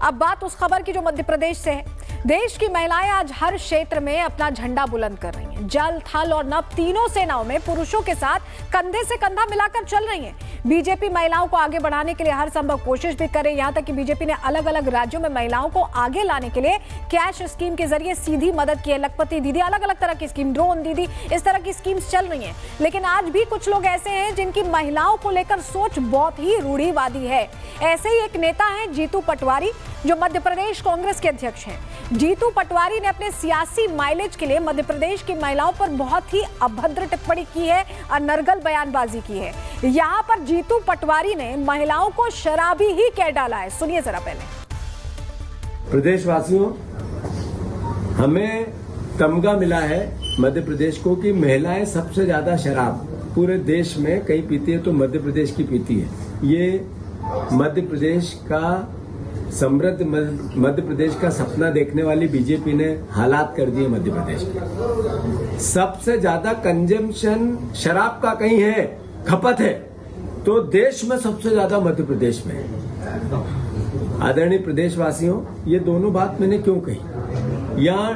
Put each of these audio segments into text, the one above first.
अब बात उस खबर की जो मध्य प्रदेश से है। देश की महिलाएं आज हर क्षेत्र में अपना झंडा बुलंद कर रही हैं। जल, थल और नभ तीनों सेनाओं में पुरुषों के साथ कंधे से कंधा मिलाकर चल रही हैं। बीजेपी महिलाओं को आगे बढ़ाने के लिए हर संभव कोशिश भी करे। यहां तक कि बीजेपी ने अलग अलग राज्यों में महिलाओं को आगे लाने के लिए कैश स्कीम के जरिए सीधी मदद की है। लखपति दीदी, अलग अलग तरह की स्कीम, ड्रोन दीदी, इस तरह की स्कीम्स चल रही हैं। लेकिन आज भी कुछ लोग ऐसे हैं जिनकी महिलाओं को लेकर सोच बहुत ही रूढ़िवादी है। ऐसे ही एक नेता है जीतू पटवारी, जो मध्य प्रदेश कांग्रेस के अध्यक्ष हैं। जीतू पटवारी ने अपने सियासी माइलेज के लिए मध्य प्रदेश की महिलाओं पर बहुत ही अभद्र टिप्पणी की है और नरगल बयानबाजी की है। यहाँ पर जीतू पटवारी ने महिलाओं को शराबी ही कह डाला है। सुनिए जरा पहले। प्रदेशवासियों, हमें तमगा मिला है मध्य प्रदेश को कि महिलाएं सबसे ज्यादा शराब पूरे देश में कहीं पीती है तो मध्य प्रदेश की पीती है। ये मध्य प्रदेश का समृद्ध मध्य प्रदेश का सपना देखने वाली बीजेपी ने हालात कर दिए। मध्य प्रदेश के सबसे ज्यादा कंजम्पशन शराब का कहीं है, खपत है, तो देश में सबसे ज्यादा मध्य प्रदेश में है। आदरणीय प्रदेशवासियों, ये दोनों बात मैंने क्यों कही? यहाँ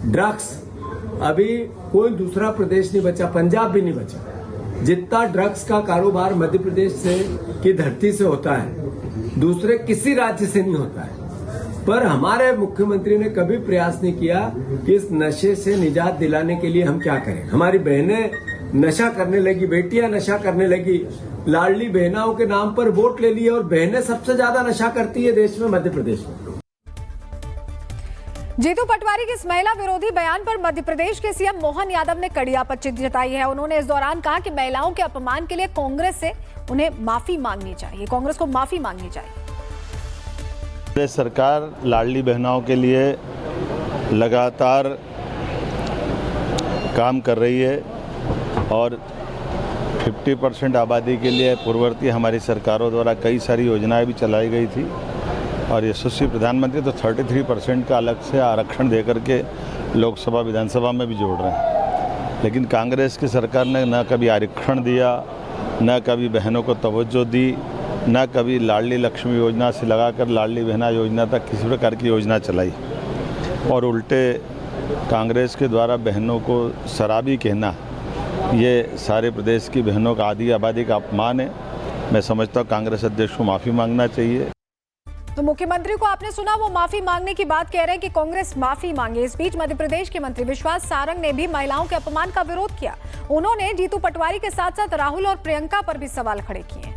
ड्रग्स, अभी कोई दूसरा प्रदेश नहीं बचा, पंजाब भी नहीं बचा। जितना ड्रग्स का कारोबार मध्य प्रदेश से की धरती से होता है, दूसरे किसी राज्य से नहीं होता है। पर हमारे मुख्यमंत्री ने कभी प्रयास नहीं किया कि इस नशे से निजात दिलाने के लिए हम क्या करें। हमारी बहनें नशा करने लगी, बेटियां नशा करने लगी, लाडली बहनाओं के नाम पर वोट ले लिए और बहनें सबसे ज्यादा नशा करती है देश में, मध्य प्रदेश में। जीतू पटवारी के इस महिला विरोधी बयान पर मध्य प्रदेश के सीएम मोहन यादव ने कड़ी आपत्ति जताई है। उन्होंने इस दौरान कहा कि महिलाओं के अपमान के लिए कांग्रेस से उन्हें माफी मांगनी चाहिए, कांग्रेस को माफी मांगनी चाहिए। प्रदेश सरकार लाडली बहनों के लिए लगातार काम कर रही है और 50% आबादी के लिए पूर्ववर्ती हमारी सरकारों द्वारा कई सारी योजनाएं भी चलाई गई थी और यशस्वी प्रधानमंत्री तो 33% का अलग से आरक्षण देकर के लोकसभा विधानसभा में भी जोड़ रहे हैं। लेकिन कांग्रेस की सरकार ने न कभी आरक्षण दिया, न कभी बहनों को तवज्जो दी, न कभी लाडली लक्ष्मी योजना से लगाकर लाडली बहना योजना तक किसी प्रकार की योजना चलाई और उल्टे कांग्रेस के द्वारा बहनों को शराबी कहना, ये सारे प्रदेश की बहनों का आधी आबादी का अपमान है। मैं समझता हूँ कांग्रेस अध्यक्ष को माफ़ी मांगना चाहिए। तो मुख्यमंत्री को आपने सुना, वो माफी मांगने की बात कह रहे हैं कि कांग्रेस माफी मांगे। इस बीच मध्य प्रदेश के मंत्री विश्वास सारंग ने भी महिलाओं के अपमान का विरोध किया। उन्होंने जीतू पटवारी के साथ साथ राहुल और प्रियंका पर भी सवाल खड़े किए।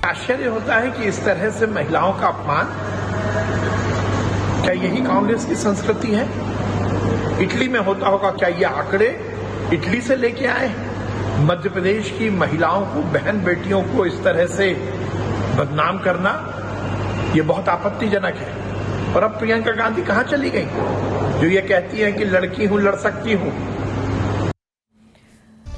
आश्चर्य होता है कि इस तरह से महिलाओं का अपमान, क्या यही कांग्रेस की संस्कृति है? इटली में होता होगा क्या? ये आंकड़े इटली से लेके आए? मध्य प्रदेश की महिलाओं को, बहन बेटियों को इस तरह से बदनाम करना, ये बहुत आपत्तिजनक है। और अब प्रियंका गांधी कहां चली गई, जो ये कहती हैं कि लड़की हूं, लड़ सकती हूं।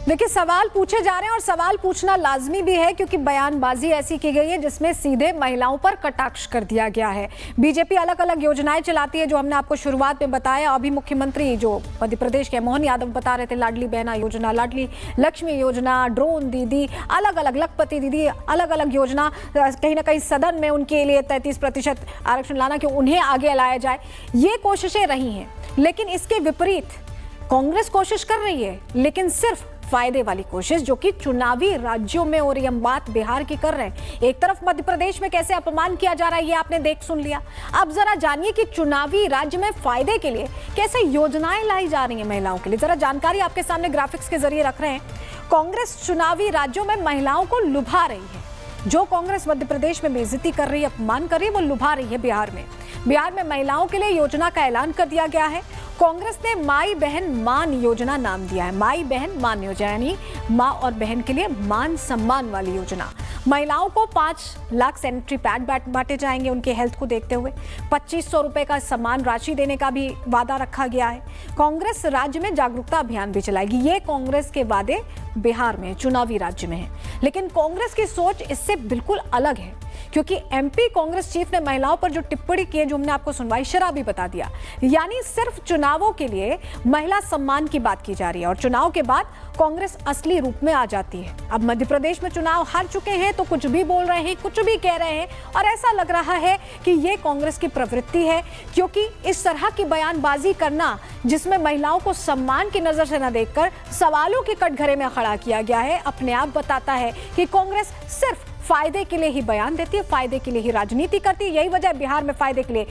देखिए, सवाल पूछे जा रहे हैं और सवाल पूछना लाजमी भी है, क्योंकि बयानबाजी ऐसी की गई है जिसमें सीधे महिलाओं पर कटाक्ष कर दिया गया है। बीजेपी अलग अलग योजनाएं चलाती है, जो हमने आपको शुरुआत में बताया। अभी मुख्यमंत्री जो मध्य प्रदेश के मोहन यादव बता रहे थे, लाडली बहना योजना, लाडली लक्ष्मी योजना, ड्रोन दीदी, अलग अलग लखपति दीदी, अलग अलग योजना, कहीं ना कहीं सदन में उनके लिए 33% आरक्षण लाना कि उन्हें आगे लाया जाए, ये कोशिशें रही हैं। लेकिन इसके विपरीत कांग्रेस कोशिश कर रही है, लेकिन सिर्फ फायदे वाली कोशिश, जो कि चुनावी राज्यों में हो रही। हम बात बिहार की कर रहे हैं। एक तरफ मध्य प्रदेश में कैसे अपमान किया जा रहा है, ये आपने देख सुन लिया। अब जरा जानिए कि चुनावी राज्य में फायदे के लिए कैसे योजनाएं लाई जा रही हैं महिलाओं के लिए। जरा जानकारी आपके सामने ग्राफिक्स के जरिए रख रहे हैं। कांग्रेस चुनावी राज्यों में महिलाओं को लुभा रही है। जो कांग्रेस मध्य प्रदेश में बेइज्जती कर रही है, अपमान कर रही है, वो लुभा रही है बिहार में। बिहार में महिलाओं के लिए योजना का ऐलान कर दिया गया है। कांग्रेस ने माई बहन मान योजना नाम दिया है। माई बहन मान योजना यानी माँ और बहन के लिए मान सम्मान वाली योजना। महिलाओं को 5 लाख सैनिटरी पैड बांटे जाएंगे उनके हेल्थ को देखते हुए। 2500 रुपए का सम्मान राशि देने का भी वादा रखा गया है। कांग्रेस राज्य में जागरूकता अभियान भी चलाएगी। ये कांग्रेस के वादे बिहार में चुनावी राज्य में है। लेकिन कांग्रेस की सोच इससे बिल्कुल अलग है, क्योंकि एमपी कांग्रेस चीफ ने महिलाओं पर जो टिप्पणी की है, जो हमने आपको सुनवाई, शराबी बता दिया। यानी सिर्फ चुनावों के लिए महिला सम्मान की बात की जा रही है और चुनाव के बाद कांग्रेस असली रूप में आ जाती है। अब मध्य प्रदेश में चुनाव हार चुके हैं तो कुछ भी बोल रहे हैं, कुछ भी कह रहे हैं और ऐसा लग रहा है कि ये कांग्रेस की प्रवृत्ति है, क्योंकि इस तरह की बयानबाजी करना जिसमें महिलाओं को सम्मान की नजर से न देखकर सवालों के कटघरे में खड़ा किया गया है, अपने आप बताता है कि कांग्रेस सिर्फ फायदे के लिए ही बयान देती है, फायदे के लिए ही राजनीति करती है। यही वजह है बिहार में फायदे के लिए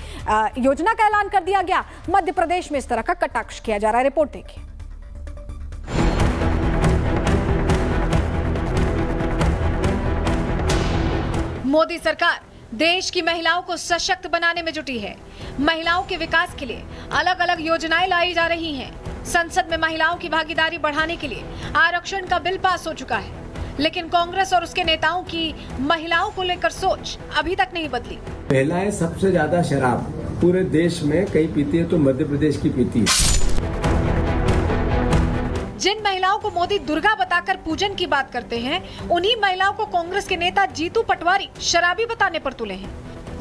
योजना का ऐलान कर दिया गया, मध्य प्रदेश में इस तरह का कटाक्ष किया जा रहा है। रिपोर्ट देखिए। मोदी सरकार देश की महिलाओं को सशक्त बनाने में जुटी है। महिलाओं के विकास के लिए अलग अलग योजनाएं लाई जा रही हैं। संसद में महिलाओं की भागीदारी बढ़ाने के लिए आरक्षण का बिल पास हो चुका है, लेकिन कांग्रेस और उसके नेताओं की महिलाओं को लेकर सोच अभी तक नहीं बदली। महिलाएं सबसे ज्यादा शराब पूरे देश में कहीं पीती है तो मध्य प्रदेश की पीती है। जिन महिलाओं को मोदी दुर्गा बताकर पूजन की बात करते हैं, उन्हीं महिलाओं को कांग्रेस के नेता जीतू पटवारी शराबी बताने पर तुले हैं।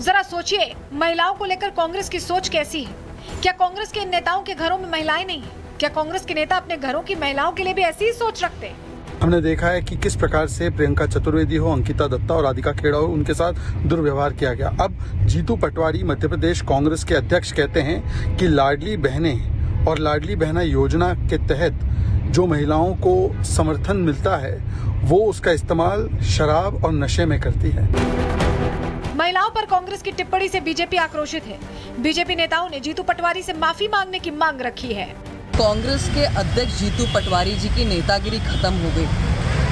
जरा सोचिए, महिलाओं को लेकर कांग्रेस की सोच कैसी है? क्या कांग्रेस के इन नेताओं के घरों में महिलाएं नहीं है? क्या कांग्रेस के नेता अपने घरों की महिलाओं के लिए भी ऐसी ही सोच रखते हैं? हमने देखा है कि किस प्रकार से प्रियंका चतुर्वेदी हो, अंकिता दत्ता और राधिका खेड़ा हो, उनके साथ दुर्व्यवहार किया गया। अब जीतू पटवारी मध्य प्रदेश कांग्रेस के अध्यक्ष कहते हैं कि लाडली बहनें और लाडली बहना योजना के तहत जो महिलाओं को समर्थन मिलता है वो उसका इस्तेमाल शराब और नशे में करती है। महिलाओं पर कांग्रेस की टिप्पणी से बीजेपी आक्रोशित है। बीजेपी नेताओं ने जीतू पटवारी से माफी मांगने की मांग रखी है। कांग्रेस के अध्यक्ष जीतू पटवारी जी की नेतागिरी खत्म हो गई,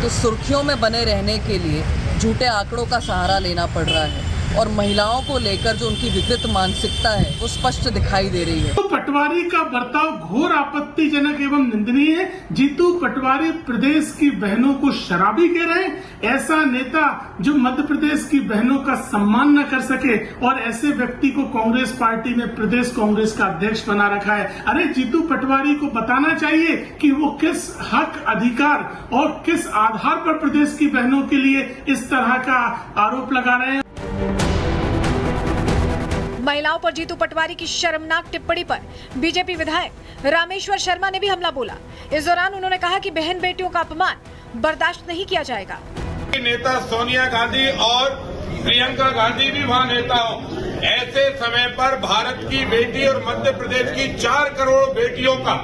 तो सुर्खियों में बने रहने के लिए झूठे आंकड़ों का सहारा लेना पड़ रहा है और महिलाओं को लेकर जो उनकी विकृत मानसिकता है वो स्पष्ट दिखाई दे रही है। तो पटवारी का बर्ताव घोर आपत्तिजनक एवं निंदनीय है। जीतू पटवारी प्रदेश की बहनों को शराबी कह रहे हैं। ऐसा नेता जो मध्य प्रदेश की बहनों का सम्मान न कर सके और ऐसे व्यक्ति को कांग्रेस पार्टी ने प्रदेश कांग्रेस का अध्यक्ष बना रखा है। अरे जीतू पटवारी को बताना चाहिए कि वो किस हक, अधिकार और किस आधार पर प्रदेश की बहनों के लिए इस तरह का आरोप लगा रहे हैं। महिलाओं पर जीतू पटवारी की शर्मनाक टिप्पणी पर बीजेपी विधायक रामेश्वर शर्मा ने भी हमला बोला। इस दौरान उन्होंने कहा कि बहन बेटियों का अपमान बर्दाश्त नहीं किया जाएगा। नेता सोनिया गांधी और प्रियंका गांधी भी वहां नेता हो, ऐसे समय पर भारत की बेटी और मध्य प्रदेश की 4 करोड़ बेटियों का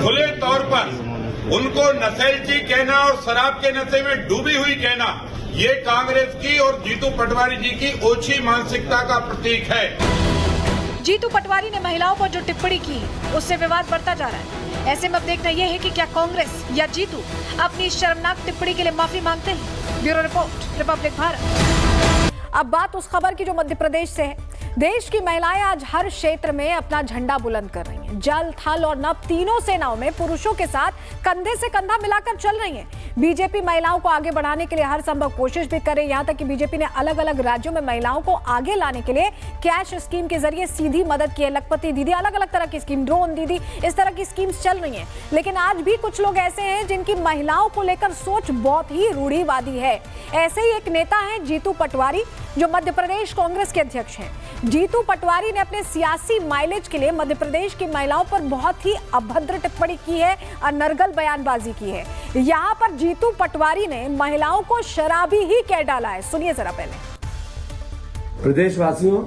खुले तौर पर उनको नशेची कहना और शराब के नशे में डूबी हुई कहना, ये कांग्रेस की और जीतू पटवारी जी की ओछी मानसिकता का प्रतीक है। जीतू पटवारी ने महिलाओं पर जो टिप्पणी की है उससे विवाद बढ़ता जा रहा है। ऐसे में अब देखना यह है कि क्या कांग्रेस या जीतू अपनी इस शर्मनाक टिप्पणी के लिए माफी मांगते हैं। Bureau report, Republic Bharat. अब बात उस खबर की जो मध्य प्रदेश से है। देश की महिलाएं आज हर क्षेत्र में अपना झंडा बुलंद कर रही हैं। जल, थल और नभ तीनों सेनाओं में पुरुषों के साथ कंधे से कंधा मिलाकर चल रही हैं। बीजेपी महिलाओं को आगे बढ़ाने के लिए हर संभव कोशिश भी कर रही है। यहाँ तक कि बीजेपी ने अलग अलग राज्यों में महिलाओं को आगे लाने के लिए कैश स्कीम के जरिए सीधी मदद की है। लखपति दीदी, अलग अलग तरह की स्कीम, ड्रोन दीदी, इस तरह की स्कीम्स चल रही हैं। लेकिन आज भी कुछ लोग ऐसे हैं जिनकी महिलाओं को लेकर सोच बहुत ही रूढ़िवादी है। ऐसे ही एक नेता है जीतू पटवारी, जो मध्य प्रदेश कांग्रेस के अध्यक्ष हैं। जीतू पटवारी ने अपने सियासी माइलेज के लिए मध्य प्रदेश की महिलाओं पर बहुत ही अभद्र टिप्पणी की है और नरगल बयानबाजी की है। यहाँ पर जीतू पटवारी ने महिलाओं को शराबी ही कह डाला है। सुनिए जरा पहले। प्रदेशवासियों,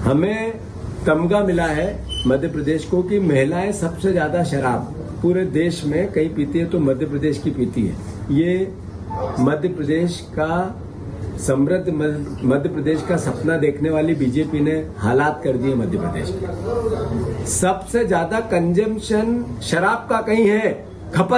हमें तमगा मिला है मध्य प्रदेश को कि महिलाएं सबसे ज्यादा शराब पूरे देश में कहीं पीती है तो मध्य प्रदेश की पीती है। ये मध्य प्रदेश का समृद्ध मध्य प्रदेश का सपना देखने वाली बीजेपी ने हालात कर दिए। मध्य प्रदेश के सबसे ज्यादा कंजम्पशन शराब का कहीं है, खपत